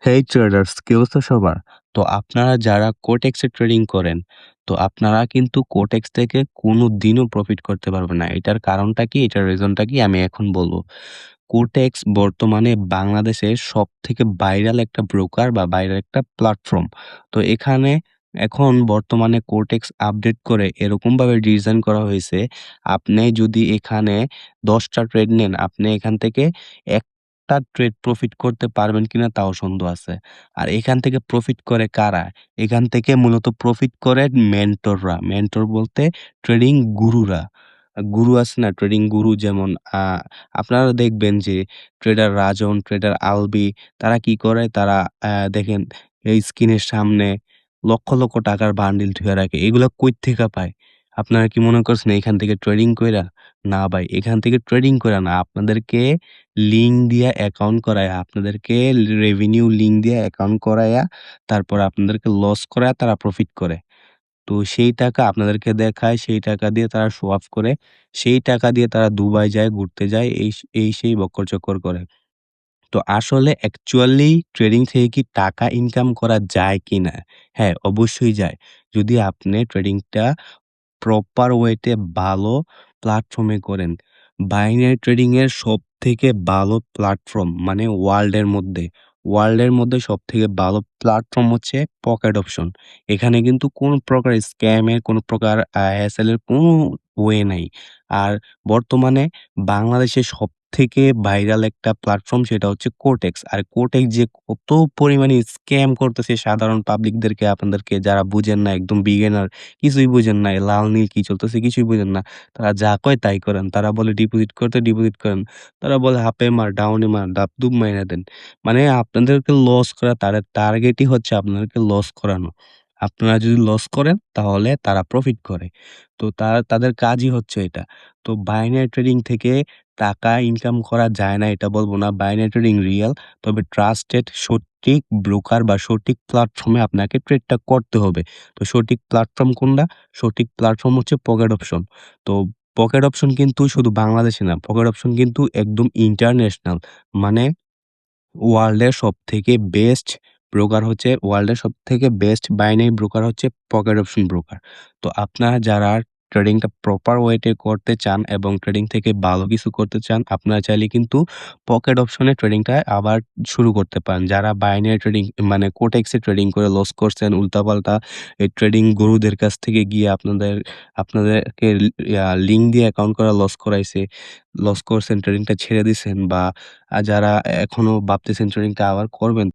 হেই traders, কি অবস্থা সবার? তো আপনারা যারা কোটেক্সে ট্রেডিং করেন, তো আপনারা কিন্তু কোটেক্স থেকে কোনদিনও প্রফিট করতে পারবেন না। এটার কারণটা কি? এটার রিজনটা কি? আমি এখন বলব। কোটেক্স বর্তমানে বাংলাদেশের সবথেকে ভাইরাল একটা ব্রোকার বা ভাইরাল একটা প্ল্যাটফর্ম। তো এখানে এখন বর্তমানে কোটেক্স আপডেট করে এরকমভাবে ডিজাইন করা হয়েছে, আপনি যদি এখানে ১০ টা ট্রেড নেন, আপনি এখান থেকে ১ টা ট্রেড প্রফিট করতে পারবেন কিনা তাও সন্দেহ আছে। আর এখান থেকে প্রফিট করে কারা? এখান থেকে মূলত প্রফিট করে মেন্টররা। মেন্টর বলতে ট্রেডিং গুরুরা। গুরু আছে না? ট্রেডিং গুরু যেমন আ আপনারা দেখবেন যে ট্রেডার রাজন, ট্রেডার আলবি তারা কি করে? তারা দেখেন এই স্ক্রিনের সামনে লক্ষ, লক্ষ টাকার বান্ডিল থুইয়া রাখে। এগুলা কইথেকে পায়? আপনারা কি মনে করছেন এখান থেকে ট্রেডিং কইরা? না ভাই, এখান থেকে ট্রেডিং কইরা না। আপনাদেরকে লিঙ্ক দিয়া অ্যাকাউন্ট করায়া, আপনাদেরকে রেভিনিউ লিঙ্ক দিয়া অ্যাকাউন্ট করায়া, তারপর আপনাদেরকে লস করায়া তারা প্রফিট করে। তো সেই টাকা আপনাদেরকে দেখায়, সেই টাকা দিয়ে তারা শো অফ করে, সেই টাকা দিয়ে তারা দুবাই যায়, ঘুরতে যায়, এই সেই বক্কর-চক্কর করে। তো আসলে অ্যাকচুয়ালি ট্রেডিং থেকে কি টাকা ইনকাম করা যায় কিনা? হ্যাঁ, অবশ্যই যায়। যদি আপনি ট্রেডিংটা প্রপার ওয়েতে ভালো প্ল্যাটফর্মে করেন। বাইনারি ট্রেডিং এর সবথেকে ভালো প্ল্যাটফর্ম মানে ওয়ার্ল্ডের মধ্যে সবথেকে ভালো প্ল্যাটফর্ম হচ্ছে পকেট অপশন। এখানে কিন্তু কোন প্রকার স্ক্যামের, কোন প্রকার হ্যাসেল এর কোনো ওয়ে নাই। আর বর্তমানে বাংলাদেশের সবথেকে ভাইরাল একটা প্ল্যাটফর্ম সেটা হচ্ছে কোটেক্স। আর কোটেক্স যে কত পরিমাণে স্ক্যাম করতেছে সাধারণ পাবলিকদেরকে, আপনাদেরকে যারা বুঝেন না, একদম বিগিনার কিছুই বুঝেন না। লাল নীল কি চলতেছে কিছুই বুঝেন না। তারা যা কয় তাই করেন। তারা বলে ডিপোজিট করতে ডিপোজিট করেন। তারা বলে হাফে মার, ডাউনে মার, ডাব-ডুব মাইরা দেন। মানে আপনাদেরকে লস করা তাদের টার্গেটই হচ্ছে আপনাদেরকে লস করানো। আপনারা যদি লস করেন তাহলে তারা প্রফিট করে। তো তাদের কাজই হচ্ছে এটা। তো বাইনারি ট্রেডিং থেকে টাকা ইনকাম করা যায় না এটা বলব না। Binary trading Real. তবে ট্রাস্টেড সঠিক ব্রোকার বা সঠিক প্ল্যাটফর্মে আপনাকে ট্রেডটা করতে হবে। তো সঠিক প্ল্যাটফর্ম কোনটা? সঠিক প্ল্যাটফর্ম হচ্ছে পকেট অপশন। তো পকেট অপশন কিন্তু শুধু বাংলাদেশে না, পকেট অপশন কিন্তু একদম ইন্টারন্যাশনাল। মানে ওয়ার্ল্ডের সবথেকে বেস্ট বাইনারি ব্রোকার হচ্ছে পকেট অপশন ব্রোকার। তো আপনারা যারা ট্রেডিংটা প্রপার ওয়েতে করতে চান এবং ট্রেডিং থেকে ভালো কিছু করতে চান, আপনারা চাইলে কিন্তু পকেট অপশনে ট্রেডিংটা আবার শুরু করতে পারেন। যারা বাইনারি ট্রেডিং মানে কোটেক্সে ট্রেডিং করে লস করছেন উল্টাপাল্টা এই ট্রেডিং গুরুদের কাছ থেকে গিয়ে আপনাদেরকে লিঙ্ক দিয়ে অ্যাকাউন্ট করা লস করছেন, ট্রেডিংটা ছেড়ে দিছেন বা যারা এখনো ভাবতেছেন ট্রেডিংটা আবার করবেন